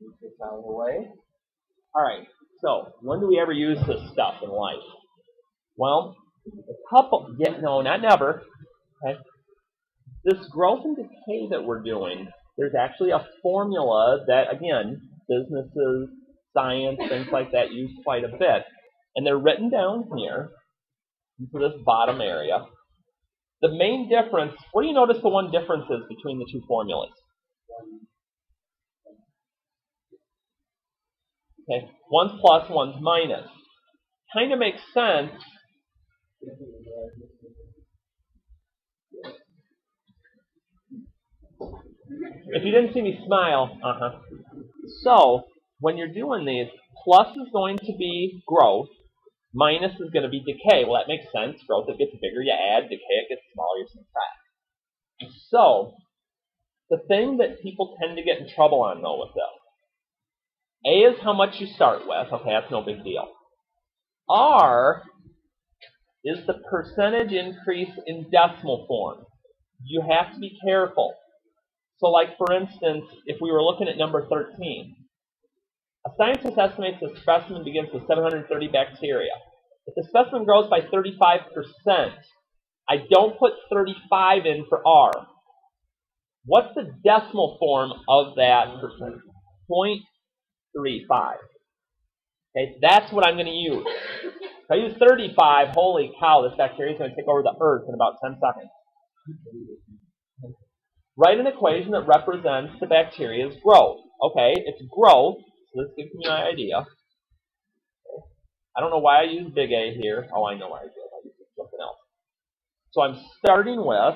Move this out of the way. All right, so when do we ever use this stuff in life? Well, no, not never. Okay. This growth and decay that we're doing, there's actually a formula that, again, businesses, science, things like that use quite a bit. And they're written down here into this bottom area. The main difference, what do you notice the one difference is between the two formulas? Okay, one's plus, one's minus. Kind of makes sense. If you didn't see me smile, So, when you're doing these, plus is going to be growth, minus is going to be decay. Well, that makes sense. Growth, it gets bigger, you add. Decay, it gets smaller, you subtract. So, the thing that people tend to get in trouble on, though, with this, A is how much you start with. Okay, that's no big deal. R is the percentage increase in decimal form. You have to be careful. So, like, for instance, if we were looking at number 13, a scientist estimates the specimen begins with 730 bacteria. If the specimen grows by 35%, I don't put 35 in for R. What's the decimal form of that percent? 0.35. Okay, that's what I'm going to use. If I use 35, holy cow, this bacteria is going to take over the earth in about 10 seconds. Write an equation that represents the bacteria's growth. Okay, it's growth, so this gives me an idea. Okay. I don't know why I use big A here. Oh, I know why I did. I used something else. So I'm starting with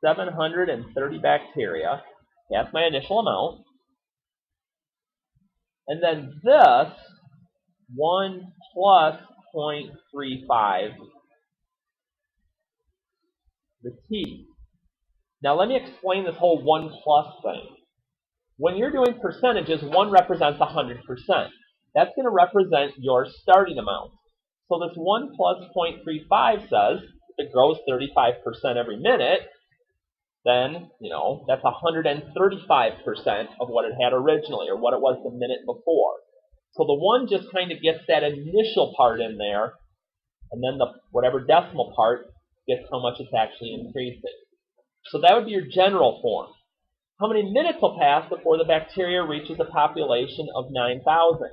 730 bacteria. That's my initial amount. And then this, 1 plus 0.35, the T. Now let me explain this whole 1 plus thing. When you're doing percentages, 1 represents 100%. That's going to represent your starting amount. So this 1 plus 0.35 says, if it grows 35% every minute, then, that's 135% of what it had originally, or what it was the minute before. So the 1 just kind of gets that initial part in there, and then the whatever decimal part gets how much it's actually increasing. So that would be your general form. How many minutes will pass before the bacteria reaches a population of 9,000?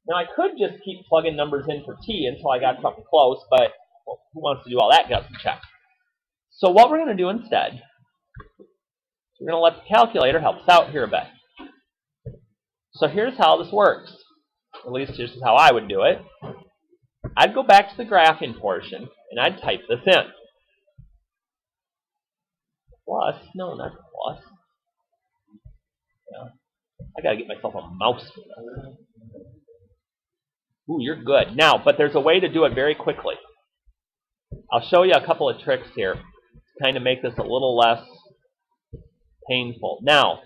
Now, I could just keep plugging numbers in for T until I got something close, but who wants to do all that guessing check? So what we're going to do instead is we're going to let the calculator help us out here a bit. So here's how this works. At least this is how I would do it. I'd go back to the graphing portion, and I'd type this in. Plus, no, not plus. Yeah. I gotta get myself a mouse for this. Ooh, you're good. Now, but there's a way to do it very quickly. I'll show you a couple of tricks here to kind of make this a little less painful. Now,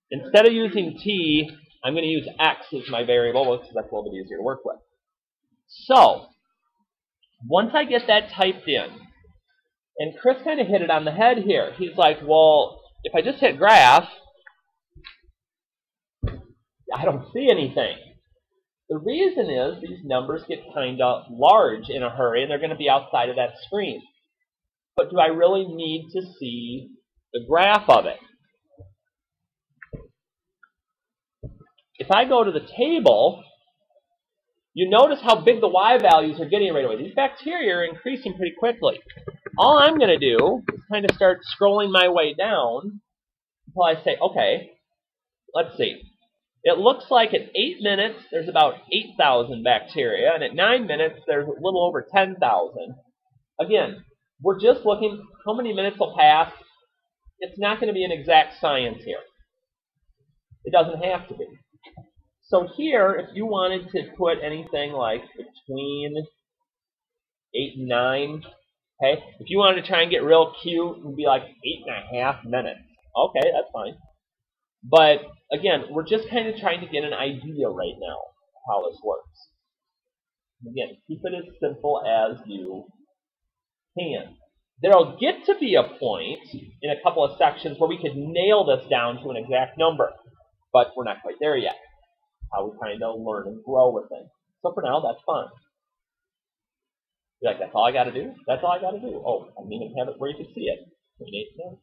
instead of using T, I'm going to use X as my variable because that's a little bit easier to work with. So, once I get that typed in, and Chris kind of hit it on the head here. He's like, well, if I just hit graph, I don't see anything. The reason is these numbers get kind of large in a hurry, and they're going to be outside of that screen. But do I really need to see the graph of it? If I go to the table, you notice how big the Y values are getting right away. These bacteria are increasing pretty quickly. All I'm going to do is kind of start scrolling my way down until I say, okay, let's see. It looks like at 8 minutes, there's about 8,000 bacteria, and at 9 minutes, there's a little over 10,000. Again, we're just looking how many minutes will pass. It's not going to be an exact science here. It doesn't have to be. So here, if you wanted to put anything like between 8 and 9, okay, if you wanted to try and get real cute, it would be like 8.5 minutes. Okay, that's fine. But again, we're just kind of trying to get an idea right now of how this works. Again, keep it as simple as you can. There'll get to be a point in a couple of sections where we could nail this down to an exact number. but we're not quite there yet. How we kind of learn and grow with things. So for now, that's fine. You're like, that's all I got to do? That's all I got to do? Oh, I didn't even have it where you could see it. 0.8.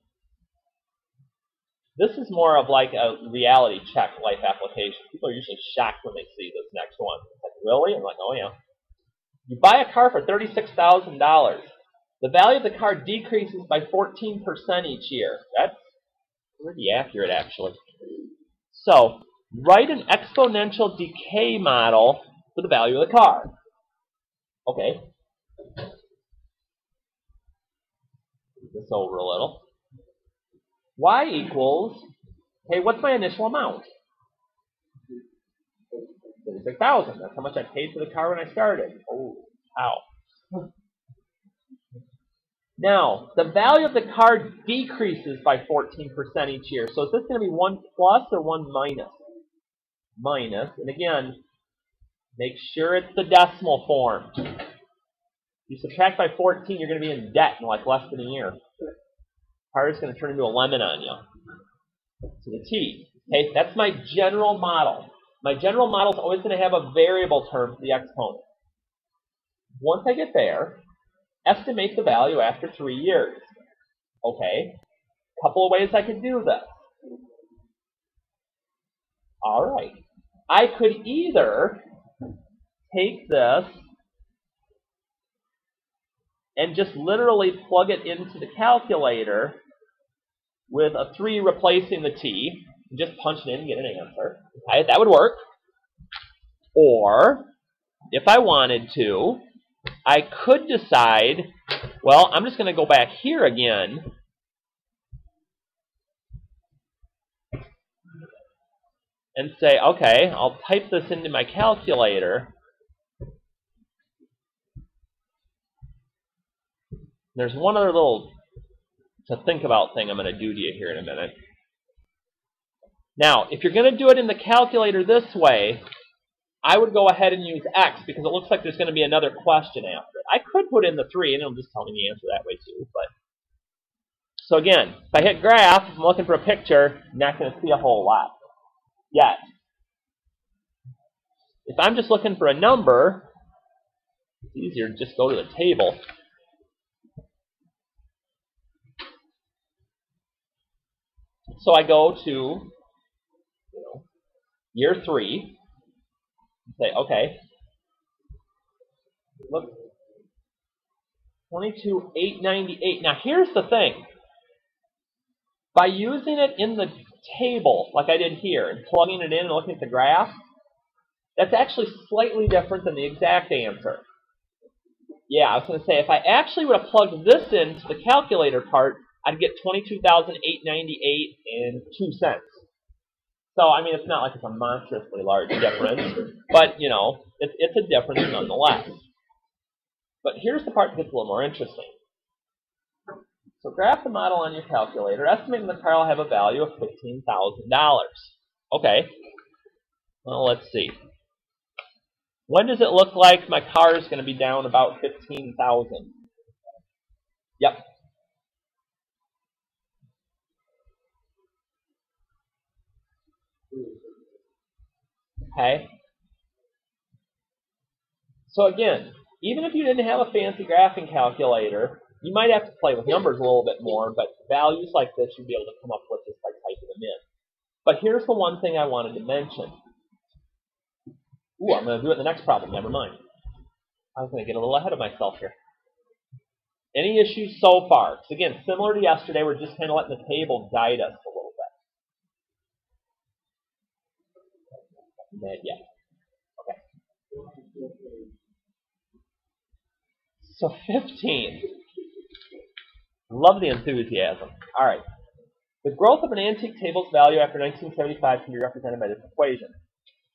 This is more of like a reality check life application. People are usually shocked when they see this next one. It's like, really? I'm like, oh yeah. You buy a car for $36,000. The value of the car decreases by 14% each year. That's pretty accurate, actually. So, write an exponential decay model for the value of the car. Okay. Move this over a little. Y equals, hey, what's my initial amount? $36,000. That's how much I paid for the car when I started. Oh, ow. Now, the value of the car decreases by 14% each year. So is this going to be 1 plus or 1 minus? Minus. And again, make sure it's the decimal form. You subtract by 14, you're going to be in debt in like less than a year. The car is going to turn into a lemon on you. So the T. Okay, that's my general model. My general model is always going to have a variable term for the exponent. Once I get there, estimate the value after 3 years. Okay, a couple of ways I could do this. All right, I could either take this and just literally plug it into the calculator with a 3 replacing the T, and just punch it in and get an answer. Okay, that would work. Or, if I wanted to, I could decide, well, I'm just going to go back here again and say, okay, I'll type this into my calculator. There's one other little to think about thing I'm going to do to you here in a minute. Now, if you're going to do it in the calculator this way, I would go ahead and use X because it looks like there's going to be another question after it. I could put in the 3 and it'll just tell me the answer that way too. But so again, if I hit graph, if I'm looking for a picture, I'm not going to see a whole lot yet. If I'm just looking for a number, it's easier to just go to the table. So I go to year 3 and say, okay, look, 22,898. Now here's the thing. By using it in the table, like I did here, and plugging it in and looking at the graph, that's actually slightly different than the exact answer. Yeah, I was going to say, if I actually would have plugged this into the calculator part, I'd get 22,898 and 2 cents. So, I mean, it's not like it's a monstrously large difference, but, you know, it's a difference nonetheless. But here's the part that gets a little more interesting. So graph the model on your calculator. Estimating the car will have a value of $15,000. Okay. Well, let's see. When does it look like my car is going to be down about $15,000? Yep. Okay. So again, even if you didn't have a fancy graphing calculator, you might have to play with numbers a little bit more, but values like this you'd be able to come up with just by typing them in. But here's the one thing I wanted to mention. Ooh, I'm going to do it in the next problem. Never mind. I was going to get a little ahead of myself here. Any issues so far? So again, similar to yesterday, we're just kind of letting the table guide us a little bit. Yeah. Okay. So 15. Love the enthusiasm. All right. The growth of an antique table's value after 1975 can be represented by this equation.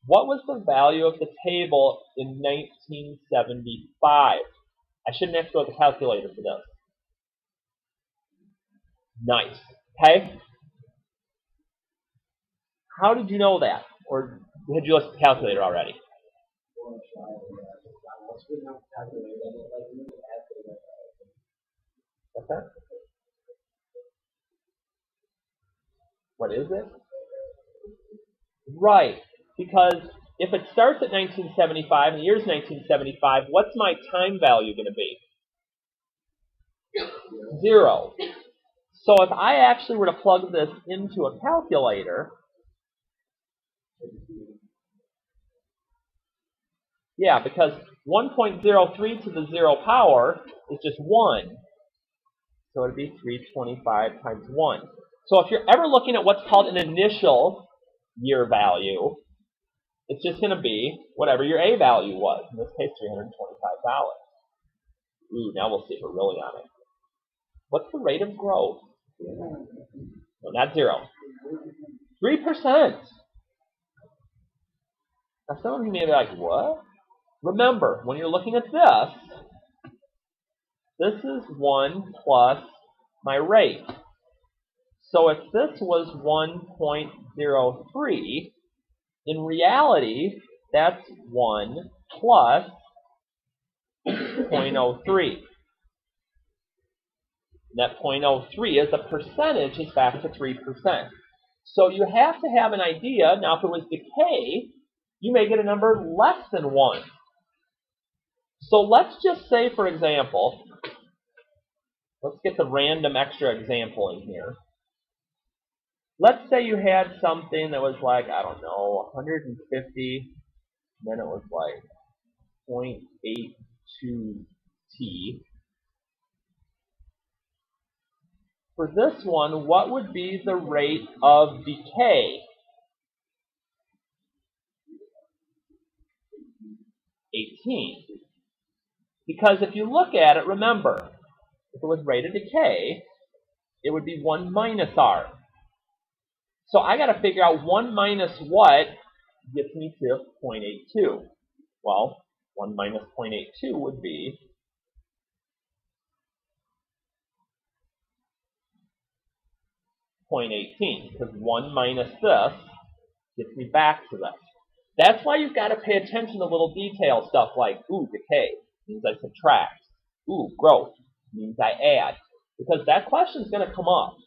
What was the value of the table in 1975? I shouldn't have to go with the calculator for this. Nice. Okay? How did you know that? Or had you looked at the calculator already? What's that? What is it? Right, because if it starts at 1975 and the year's 1975, what's my time value going to be? 0. So if I actually were to plug this into a calculator, yeah, because 1.03 to the 0 power is just 1. So it would be 325 times 1. So if you're ever looking at what's called an initial year value, it's just going to be whatever your A value was. In this case, $325. Ooh, now we'll see if we're really on it. What's the rate of growth? No, not 0. 3%. Now some of you may be like, what? Remember, when you're looking at this is 1 plus my rate. So if this was 1.03, in reality, that's 1 plus 0.03. That 0.03 as a percentage is back to 3%. So you have to have an idea. Now, if it was decay, you may get a number less than 1. So let's just say, for example, let's get the random extra example in here. Let's say you had something that was like, I don't know, 150, then it was like 0.82t. For this one, what would be the rate of decay? 18. Because if you look at it, remember, if it was rate of decay, it would be 1 minus r. So I got to figure out 1 minus what gets me to 0.82. Well, 1 minus 0.82 would be 0.18, because 1 minus this gets me back to this. That's why you've got to pay attention to little detail stuff like, ooh, decay means I subtract. Ooh, growth means I add. Because that question is going to come up.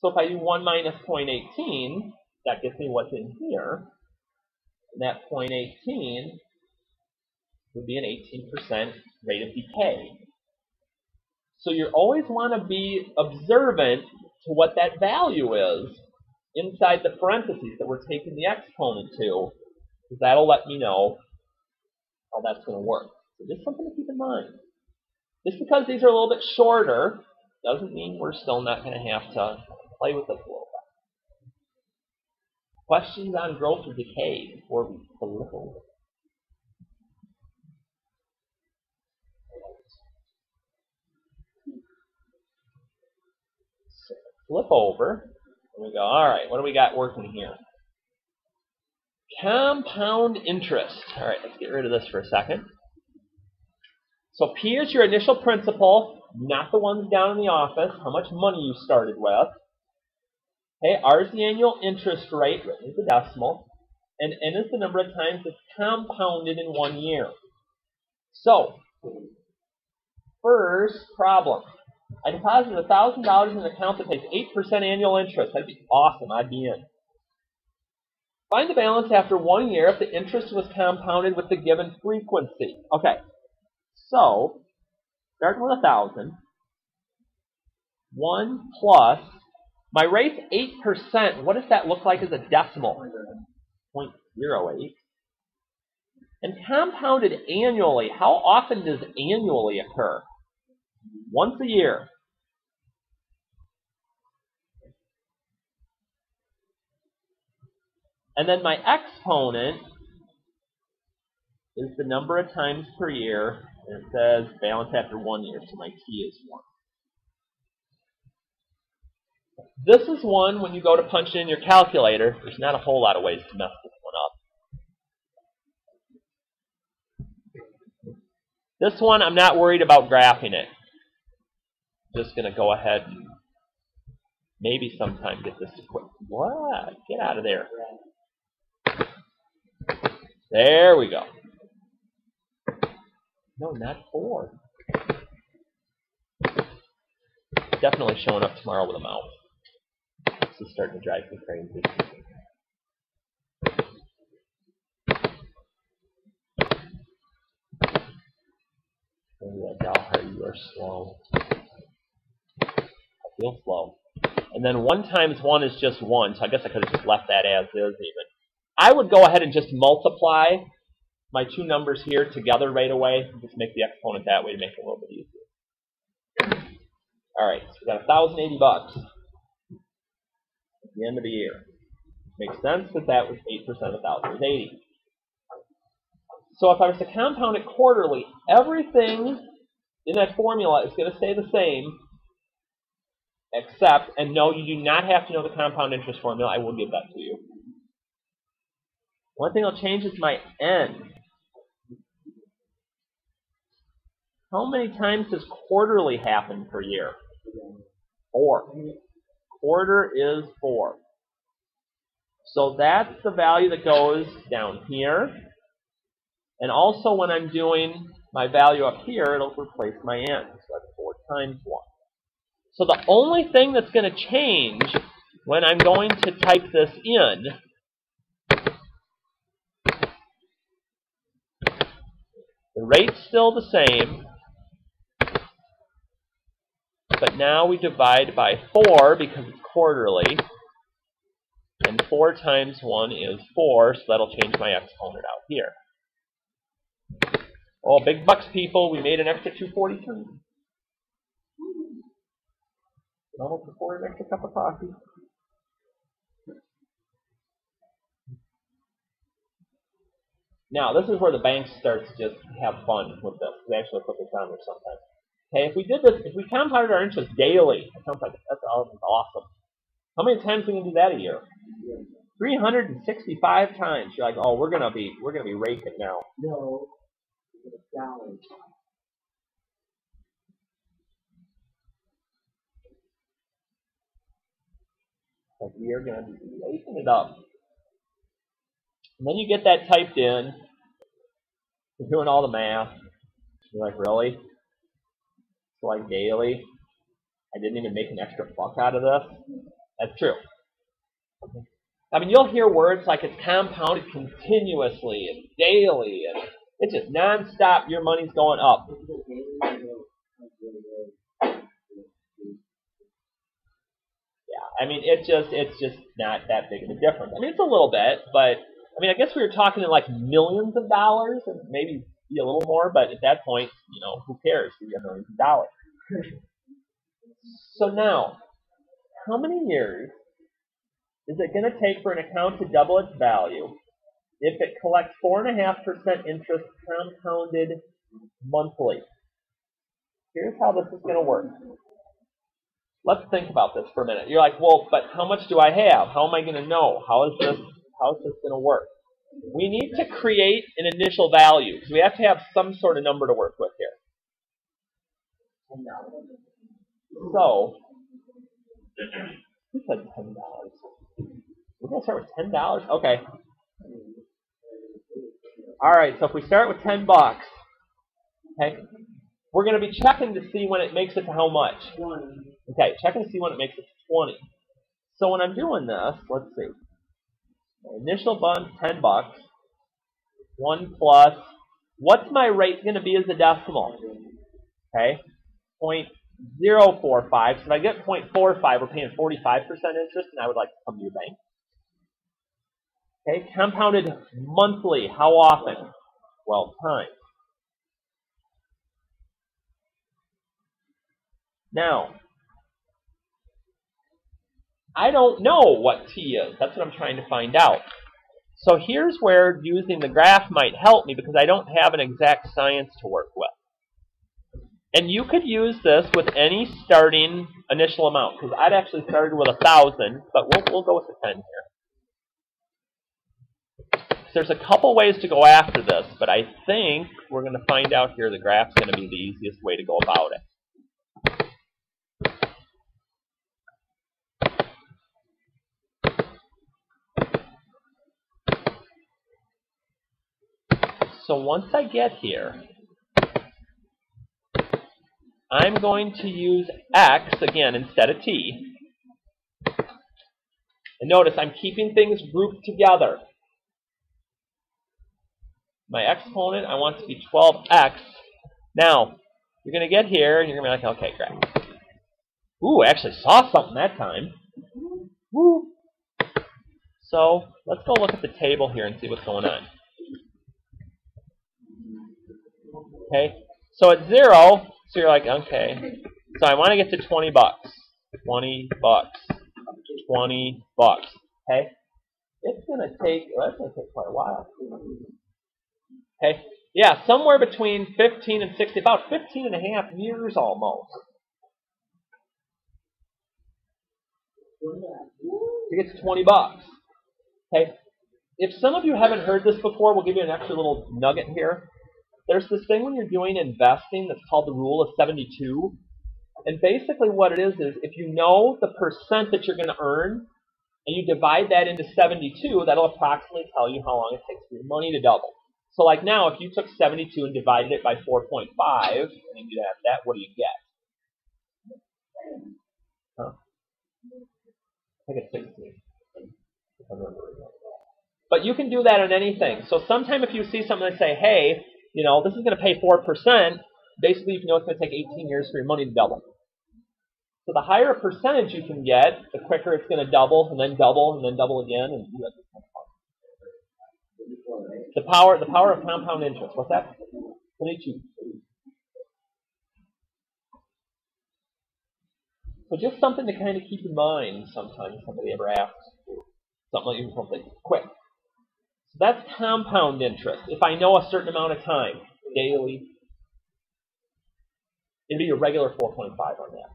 So if I do 1 minus 0.18, that gets me what's in here. And that 0.18 would be an 18% rate of decay. So you always want to be observant to what that value is inside the parentheses that we're taking the exponent to, because that'll let me know how that's going to work. So just something to keep in mind. Just because these are a little bit shorter doesn't mean we're still not going to have to play with this a little bit. Questions on growth or decay before we flip over? So flip over, and we go, all right, what do we got working here? Compound interest. All right, let's get rid of this for a second. So P is your initial principal, not the ones down in the office, how much money you started with. Okay, R is the annual interest rate, written as a decimal, and N is the number of times it's compounded in 1 year. So, first problem. I deposited $1,000 in an account that pays 8% annual interest. That'd be awesome. I'd be in. Find the balance after 1 year if the interest was compounded with the given frequency. Okay, so, starting with 1,000. 1 plus, my rate's 8%. What does that look like as a decimal? 0.08. And compounded annually, how often does annually occur? Once a year. And then my exponent is the number of times per year, and it says balance after 1 year, so my T is 1. This is one, when you go to punch it in your calculator, there's not a whole lot of ways to mess this one up. This one, I'm not worried about graphing it. Just going to go ahead and maybe sometime get this to quit. What? Get out of there. There we go. No, not 4. Definitely showing up tomorrow with a mouse. This is starting to drive me crazy. like, oh, you are slow. I feel slow. And then 1 times 1 is just 1, so I guess I could have just left that as is even. I would go ahead and just multiply my two numbers here together right away, and just make the exponent that way to make it a little bit easier. All right, so we got $1,080 at the end of the year. Makes sense that that was 8% of 1,000 is 80. So if I was to compound it quarterly, everything in that formula is going to stay the same, except, and no, you do not have to know the compound interest formula. I will give that to you. One thing I'll change is my n. How many times does quarterly happen per year? 4. Quarter is 4. So that's the value that goes down here. And also when I'm doing my value up here, it'll replace my n. So that's 4 times 1. So the only thing that's going to change when I'm going to type this in the rate's still the same, but now we divide by 4 because it's quarterly, and 4 times 1 is 4, so that'll change my exponent out here. Oh, big bucks, people, we made an extra $2.43. Almost afford an extra cup of coffee. Now, this is where the bank starts to just have fun with this. We actually put this on there sometimes. Okay, if we did this, if we compounded our interest daily, it sounds like that's awesome. How many times are we gonna do that a year? 365 times. You're like, oh, we're gonna be raking now. No, it's $1. Like we are gonna be raking it up. And then you get that typed in. You're doing all the math. You're like, really? So like daily? I didn't even make an extra buck out of this? That's true. I mean, you'll hear words like it's compounded continuously and daily, and it's just non-stop. Your money's going up. Yeah, I mean, it's just not that big of a difference. I mean, it's a little bit, but I mean, I guess we were talking in like millions of dollars, and maybe be a little more. But at that point, you know, who cares? We get millions of dollars. So now, how many years is it going to take for an account to double its value if it collects 4.5% interest compounded monthly? Here's how this is going to work. Let's think about this for a minute. You're like, well, but how much do I have? How am I going to know? How is this going to work? We need to create an initial value because we have to have some sort of number to work with here. So, who said $10? We're going to start with $10? Okay. Alright, so if we start with $10, okay, we're going to be checking to see when it makes it to how much? 20. Okay, checking to see when it makes it to 20. So when I'm doing this, let's see. My initial bund's $10. 1 plus, what's my rate going to be as a decimal? Okay, 0.045. So if I get 0.45, we're paying 45% interest, and I would like to come to your bank. Okay, compounded monthly, how often? 12 times. Now, I don't know what t is. That's what I'm trying to find out. So here's where using the graph might help me because I don't have an exact science to work with. And you could use this with any starting initial amount because I'd actually started with 1,000, but we'll go with the 10 here. There's a couple ways to go after this, but I think we're going to find out here the graph's going to be the easiest way to go about it. So once I get here, I'm going to use x, again, instead of t. And notice I'm keeping things grouped together. My exponent, I want to be 12x. Now, You're going to get here, and you're going to be like, okay, great. Ooh, I actually saw something that time. Woo! So let's go look at the table here and see what's going on. Okay, so at 0, so you're like, okay, so I want to get to 20 bucks. 20 bucks. 20 bucks. Okay? It's going to take, well, that's going to take quite a while. Okay? Yeah, somewhere between 15 and 60, about 15 and a half years almost. To get to 20 bucks. Okay? If some of you haven't heard this before, we'll give you an extra little nugget here. There's this thing when you're doing investing that's called the rule of 72. And basically what it is if you know the percent that you're going to earn, and you divide that into 72, that'll approximately tell you how long it takes for your money to double. So like now, if you took 72 and divided it by 4.5, and you have that, what do you get? Huh? I think it's 16. But you can do that on anything. So sometime if you see something that say, hey, you know, this is going to pay 4%, basically you know it's going to take 18 years for your money to double. So the higher a percentage you can get, the quicker it's going to double, and then double, and then double again, and you have this kind of fun. The power of compound interest. What's that? So just something to kind of keep in mind sometimes somebody ever asks. Something quick. So that's compound interest. If I know a certain amount of time, daily, it'd be a regular 4.5 on that.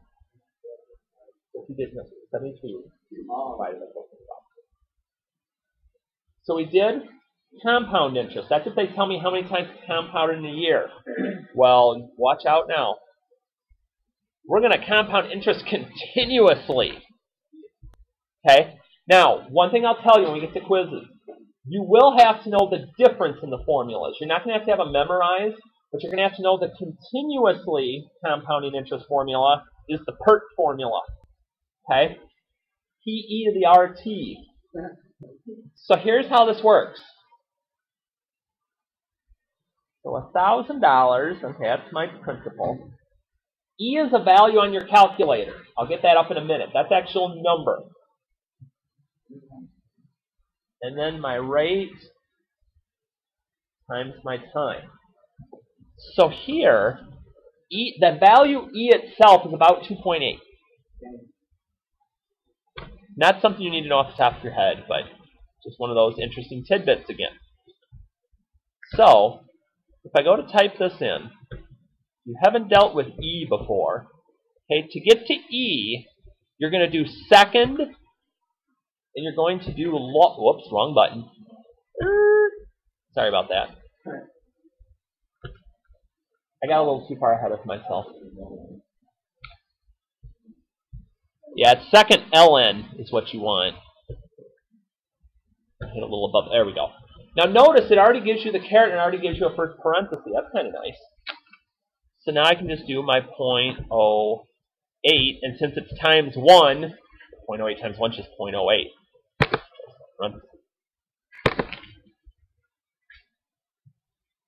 So if you did 72 divided by 4.5. So we did compound interest. That's if they tell me how many times it's compounded in a year. Well, watch out now. We're going to compound interest continuously. Okay? Now, one thing I'll tell you when we get to quizzes, you will have to know the difference in the formulas. You're not going to have them memorized, but you're going to have to know the continuously compounding interest formula is the PERT formula. Okay? PE to the RT. So here's how this works. So $1,000, okay, that's my principal. E is a value on your calculator. I'll get that up in a minute. That's actual number. And then my rate times my time. So here, E, the value E itself is about 2.8. Not something you need to know off the top of your head, but just one of those interesting tidbits again. So, if I go to type this in, you haven't dealt with E before. Okay, to get to E, you're going to do second, and you're going to do whoops, wrong button. Sorry about that. I got a little too far ahead of myself. Yeah, it's second ln is what you want. Hit a little above. There we go. Now notice it already gives you the caret and it already gives you a first parenthesis. That's kind of nice. So now I can just do my 0.08, and since it's times 1, 0.08 times 1 is just 0.08.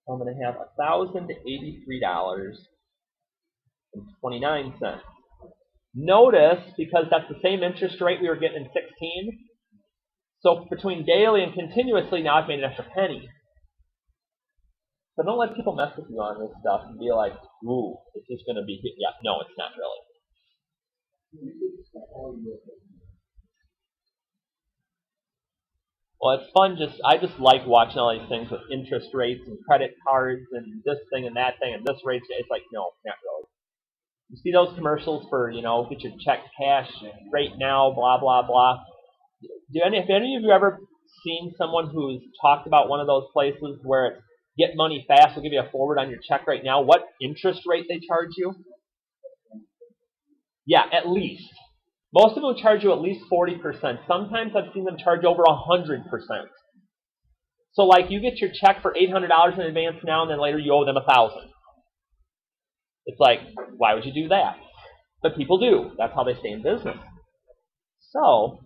I'm going to have $1,083.29. Notice, because that's the same interest rate we were getting in 16, so between daily and continuously, now I've made an extra penny. So don't let people mess with you on this stuff and be like, ooh, it's just going to be, yeah, no, it's not really. Well, it's fun. I just like watching all these things with interest rates and credit cards and this thing and that thing and this rate. It's like, no, not really. You see those commercials for, you know, get your check cash right now, blah, blah, blah. Have any of you ever seen someone who's talked about one of those places where it's get money fast, we'll give you a forward on your check right now? What interest rate they charge you? Yeah, at least. Most of them charge you at least 40%. Sometimes I've seen them charge over 100%. So like you get your check for $800 in advance now and then later you owe them $1,000. It's like, why would you do that? But people do. That's how they stay in business. So,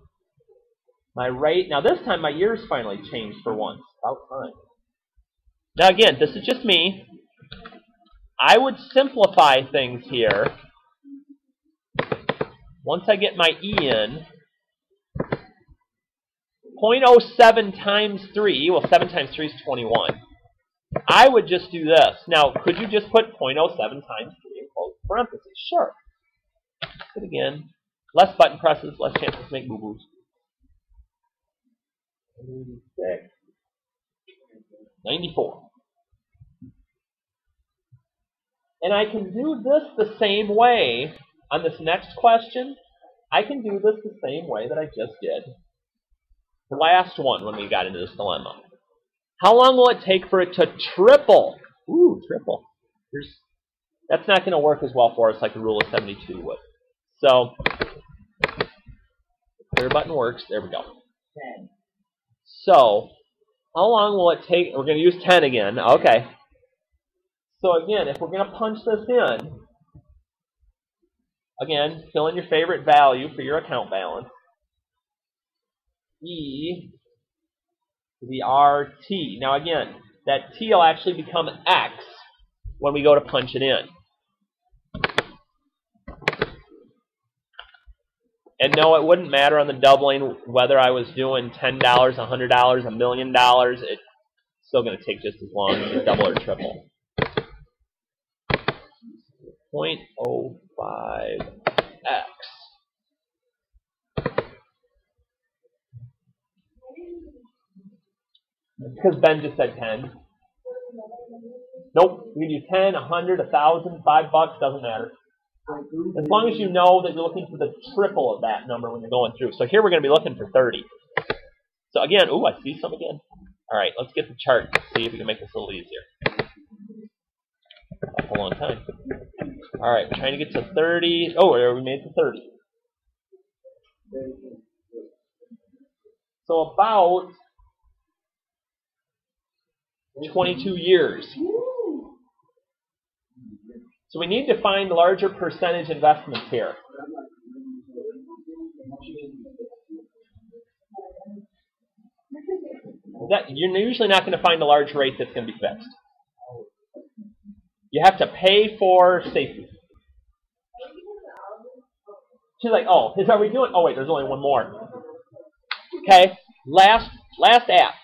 my rate, now this time my years finally changed for once. About time. Now again, this is just me. I would simplify things here. Once I get my E in, 0.07 times 3, well, 7 times 3 is 21. I would just do this. Now, could you just put 0.07 times 3 in close parentheses? Sure. Do it again. Less button presses, less chances to make boo-boos. 86. 94. And I can do this the same way on this next question. I can do this the same way that I just did the last one when we got into this dilemma. How long will it take for it to triple? Ooh, triple. That's not going to work as well for us like the rule of 72 would. So, the clear button works. There we go. 10. So, how long will it take? We're going to use 10 again. Okay. So again, if we're going to punch this in, again, fill in your favorite value for your account balance. E to the RT. Now again, that T will actually become X when we go to punch it in. And no, it wouldn't matter on the doubling whether I was doing $10, $100, $1 million. It's still going to take just as long as double or triple. 0.05x. Because Ben just said 10. Nope. You can do 10, 100, 1,000, $5, doesn't matter. As long as you know that you're looking for the triple of that number when you're going through. So here we're going to be looking for 30. So again, ooh, I see some again. All right, let's get the chart and see if we can make this a little easier. That's a long time. All right, we're trying to get to 30. Oh, we made it to 30. So about 22 years. So we need to find larger percentage investments here. You're usually not going to find a large rate that's going to be fixed. You have to pay for safety. She's like, oh, are we doing? Oh, wait, there's only one more. Okay, last app.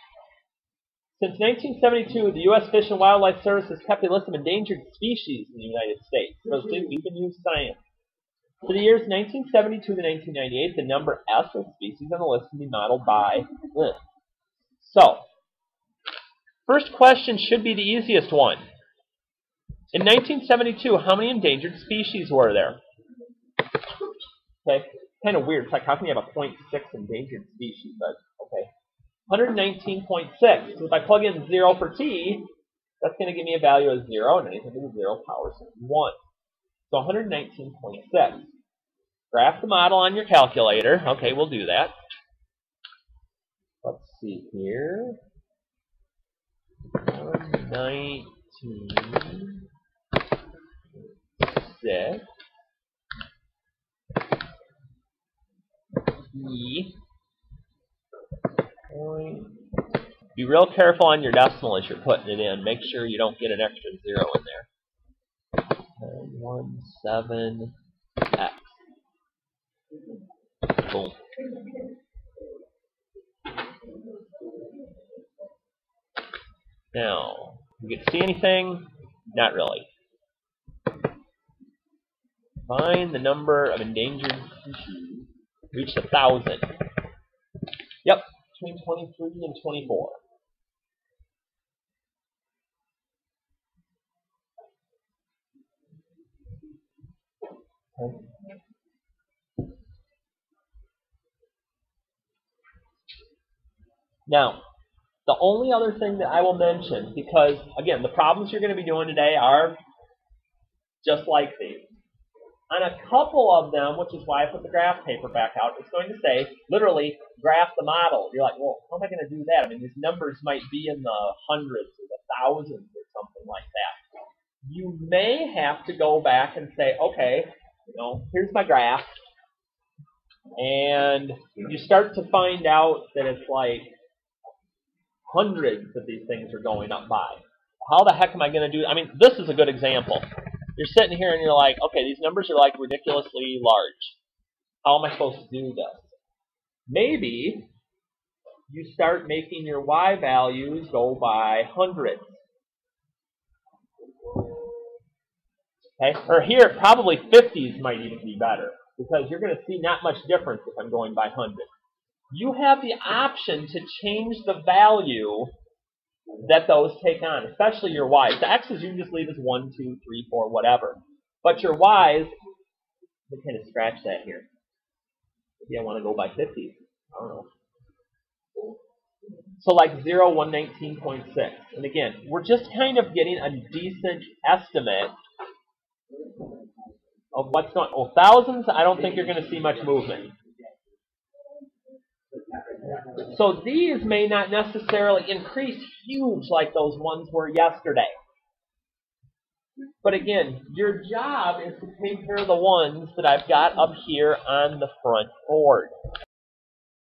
Since 1972, the U.S. Fish and Wildlife Service has kept a list of endangered species in the United States. So we can use science. For the years 1972 to 1998, the number S of species on the list can be modeled by this. So, first question should be the easiest one. In 1972, how many endangered species were there? Okay, kind of weird. It's like, how can you have a 0.6 endangered species? But, okay. 119.6. So if I plug in 0 for t, that's going to give me a value of 0, and anything to the 0 power 1. So 119.6. Graph the model on your calculator. Okay, we'll do that. Let's see here. 119.6 E. Be real careful on your decimal as you're putting it in. Make sure you don't get an extra 0 in there. 17x. Boom. Now, you can see anything? Not really. Find the number of endangered species. Reach 1,000. Yep, between 23 and 24. Okay. Now, the only other thing that I will mention, because, again, the problems you're going to be doing today are just like these. On a couple of them, which is why I put the graph paper back out, it's going to say, literally, graph the model. You're like, well, how am I going to do that? I mean, these numbers might be in the hundreds or the thousands or something like that. You may have to go back and say, okay, here's my graph. And you start to find out that it's like hundreds of these things are going up by. how the heck am I going to do? I mean, this is a good example. You're sitting here and you're like, okay, these numbers are like ridiculously large. How am I supposed to do this? Maybe you start making your y values go by hundreds. Okay? Or here, probably 50s might even be better, because you're going to see not much difference if I'm going by hundreds. You have the option to change the value that those take on, especially your y's. The x's you can just leave as 1, 2, 3, 4, whatever. But your y's, let me kind of scratch that here. Maybe I want to go by 50s. I don't know. So like 0, 119.6. And again, we're just kind of getting a decent estimate of what's going on. Oh, thousands, I don't think you're going to see much movement. So these may not necessarily increase huge like those ones were yesterday. But again, your job is to take care of the ones that I've got up here on the front board.